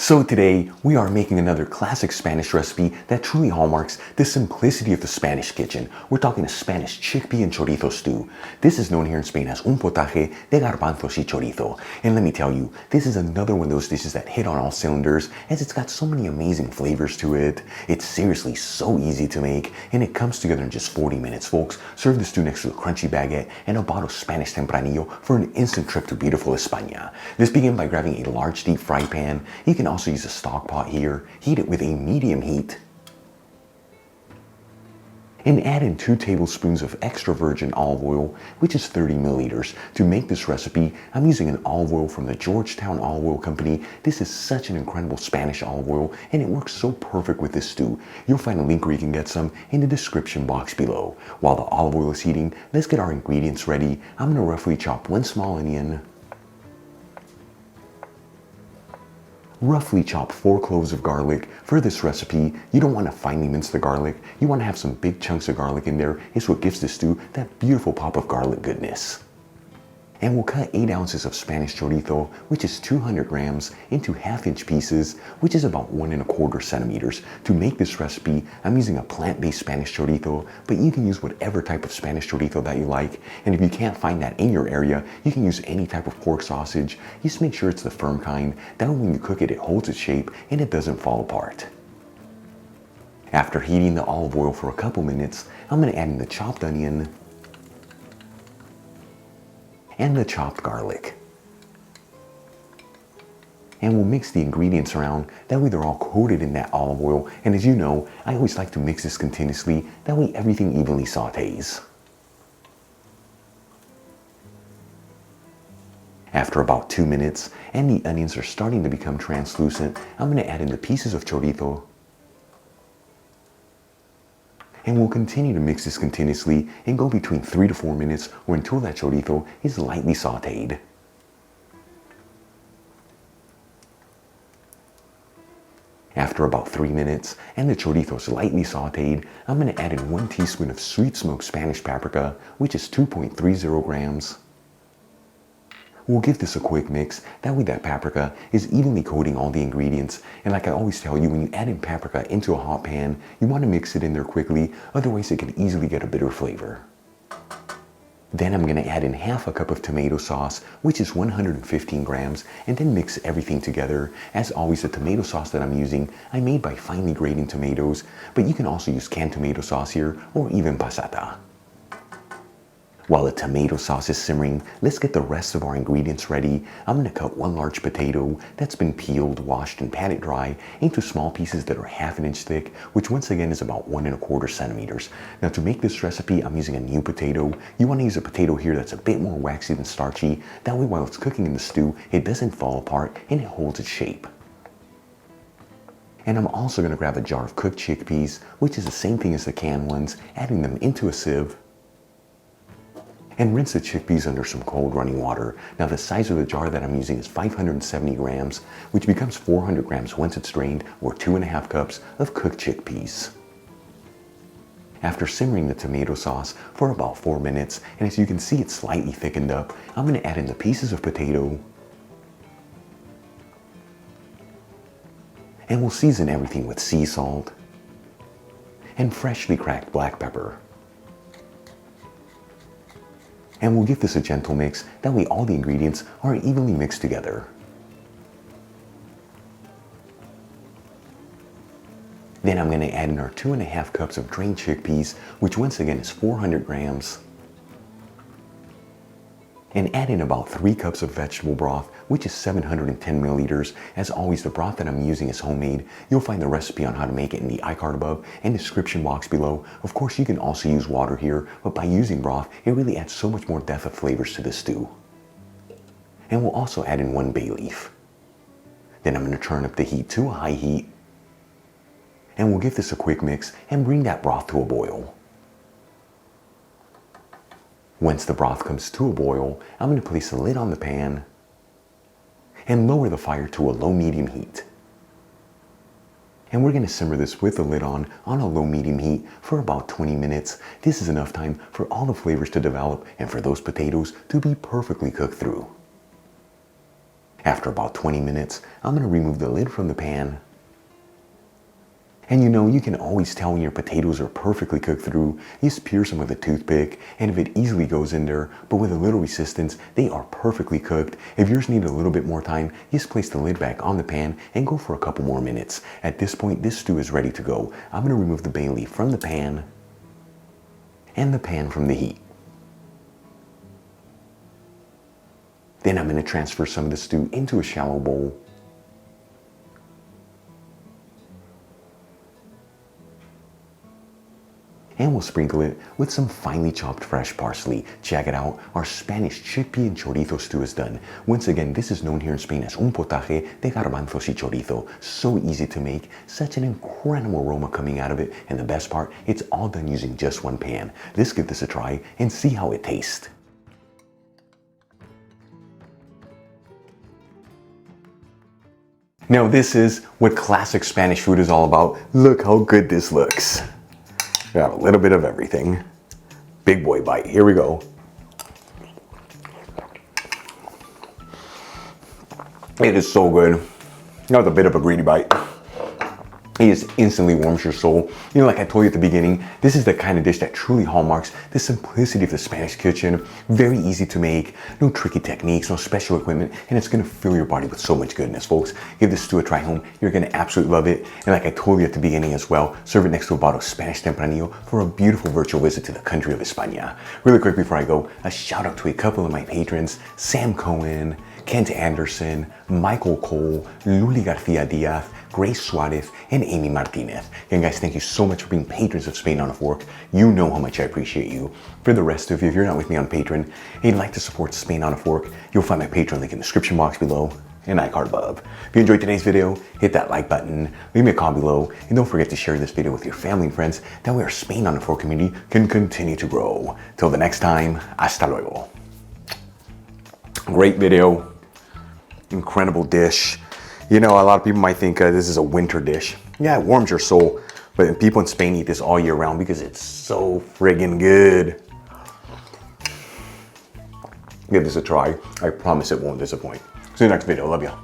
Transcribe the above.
So today, we are making another classic Spanish recipe that truly hallmarks the simplicity of the Spanish kitchen. We're talking a Spanish chickpea and chorizo stew. This is known here in Spain as un potaje de garbanzos y chorizo. And let me tell you, this is another one of those dishes that hit on all cylinders as it's got so many amazing flavors to it. It's seriously so easy to make and it comes together in just 40 minutes, folks. Serve the stew next to a crunchy baguette and a bottle of Spanish tempranillo for an instant trip to beautiful España. Let's begin by grabbing a large deep fry pan. You can also use a stock pot here, heat it with a medium heat, and add in 2 tablespoons of extra virgin olive oil, which is 30 milliliters. To make this recipe, I'm using an olive oil from the Georgetown Olive Oil Company. This is such an incredible Spanish olive oil, and it works so perfect with this stew. You'll find a link where you can get some in the description box below. While the olive oil is heating, let's get our ingredients ready. I'm going to roughly chop 1 small onion, roughly chop 4 cloves of garlic. For this recipe, you don't want to finely mince the garlic. You want to have some big chunks of garlic in there. It's what gives the stew that beautiful pop of garlic goodness. And we'll cut 8 ounces of Spanish chorizo, which is 200 grams, into half-inch pieces, which is about 1 1/4 centimeters. To make this recipe, I'm using a plant-based Spanish chorizo, but you can use whatever type of Spanish chorizo that you like. And if you can't find that in your area, you can use any type of pork sausage. Just make sure it's the firm kind. That way when you cook it, it holds its shape and it doesn't fall apart. After heating the olive oil for a couple minutes, I'm going to add in the chopped onion and the chopped garlic. And we'll mix the ingredients around, that way they're all coated in that olive oil. And as you know, I always like to mix this continuously, that way everything evenly sautés. After about 2 minutes, and the onions are starting to become translucent, I'm going to add in the pieces of chorizo. And we'll continue to mix this continuously and go between 3 to 4 minutes or until that chorizo is lightly sauteed. After about 3 minutes and the chorizo is lightly sauteed, I'm going to add in 1 teaspoon of sweet smoked Spanish paprika, which is 2.30 grams. We'll give this a quick mix, that way that paprika is evenly coating all the ingredients. And like I always tell you, when you add in paprika into a hot pan, you want to mix it in there quickly, otherwise it can easily get a bitter flavor. Then I'm going to add in half a cup of tomato sauce, which is 115 grams, and then mix everything together. As always, the tomato sauce that I'm using, I made by finely grating tomatoes, but you can also use canned tomato sauce here, or even passata. While the tomato sauce is simmering, let's get the rest of our ingredients ready. I'm going to cut 1 large potato that's been peeled, washed, and patted dry into small pieces that are 1/2 inch thick, which once again is about 1 1/4 centimeters. Now to make this recipe, I'm using a new potato. You want to use a potato here that's a bit more waxy than starchy. That way while it's cooking in the stew, it doesn't fall apart and it holds its shape. And I'm also going to grab a jar of cooked chickpeas, which is the same thing as the canned ones, adding them into a sieve. And rinse the chickpeas under some cold running water. Now the size of the jar that I'm using is 570 grams, which becomes 400 grams once it's drained, or 2.5 cups of cooked chickpeas. After simmering the tomato sauce for about 4 minutes, and as you can see it's slightly thickened up, I'm going to add in the pieces of potato. And we'll season everything with sea salt and freshly cracked black pepper. And we'll give this a gentle mix, that way all the ingredients are evenly mixed together. Then I'm going to add in our 2.5 cups of drained chickpeas, which once again is 400 grams. And add in about 3 cups of vegetable broth, which is 710 milliliters. As always, the broth that I'm using is homemade. You'll find the recipe on how to make it in the iCard above and description box below. Of course, you can also use water here, but by using broth, it really adds so much more depth of flavors to the stew. And we'll also add in 1 bay leaf. Then I'm going to turn up the heat to a high heat. And we'll give this a quick mix and bring that broth to a boil. Once the broth comes to a boil, I'm going to place a lid on the pan and lower the fire to a low-medium heat. And we're going to simmer this with the lid on a low-medium heat for about 20 minutes. This is enough time for all the flavors to develop and for those potatoes to be perfectly cooked through. After about 20 minutes, I'm going to remove the lid from the pan. And you know, you can always tell when your potatoes are perfectly cooked through. You just pierce them with a toothpick, and if it easily goes in there, but with a little resistance, they are perfectly cooked. If yours need a little bit more time, you just place the lid back on the pan and go for a couple more minutes. At this point, this stew is ready to go. I'm going to remove the bay leaf from the pan and the pan from the heat. Then I'm going to transfer some of the stew into a shallow bowl. And we'll sprinkle it with some finely chopped fresh parsley. Check it out, our Spanish chickpea chorizo stew is done. Once again, this is known here in Spain as un potaje de garbanzos y chorizo. So easy to make, such an incredible aroma coming out of it, and the best part, it's all done using just one pan. Let's give this a try and see how it tastes. Now this is what classic Spanish food is all about. Look how good this looks. Got a little bit of everything. Big boy bite. Here we go. It is so good. That was a bit of a greedy bite. It just instantly warms your soul. You know, like I told you at the beginning, this is the kind of dish that truly hallmarks the simplicity of the Spanish kitchen. Very easy to make, no tricky techniques, no special equipment, and it's gonna fill your body with so much goodness, folks. Give this stew a try home. You're gonna absolutely love it. And like I told you at the beginning as well, serve it next to a bottle of Spanish Tempranillo for a beautiful virtual visit to the country of España. Really quick before I go, a shout out to a couple of my patrons, Sam Cohen, Kent Anderson, Michael Cole, Luli Garcia Diaz, Grace Suarez, and Amy Martinez. Again, guys, thank you so much for being patrons of Spain on a Fork. You know how much I appreciate you. For the rest of you, if you're not with me on Patreon and you'd like to support Spain on a Fork, you'll find my Patreon link in the description box below and iCard above. If you enjoyed today's video, hit that like button, leave me a comment below, and don't forget to share this video with your family and friends. That way our Spain on a Fork community can continue to grow. Till the next time, hasta luego. Great video, incredible dish. You know, a lot of people might think this is a winter dish. Yeah, it warms your soul, but people in Spain eat this all year round because it's so friggin' good. Give this a try. I promise it won't disappoint. See you next video. Love ya.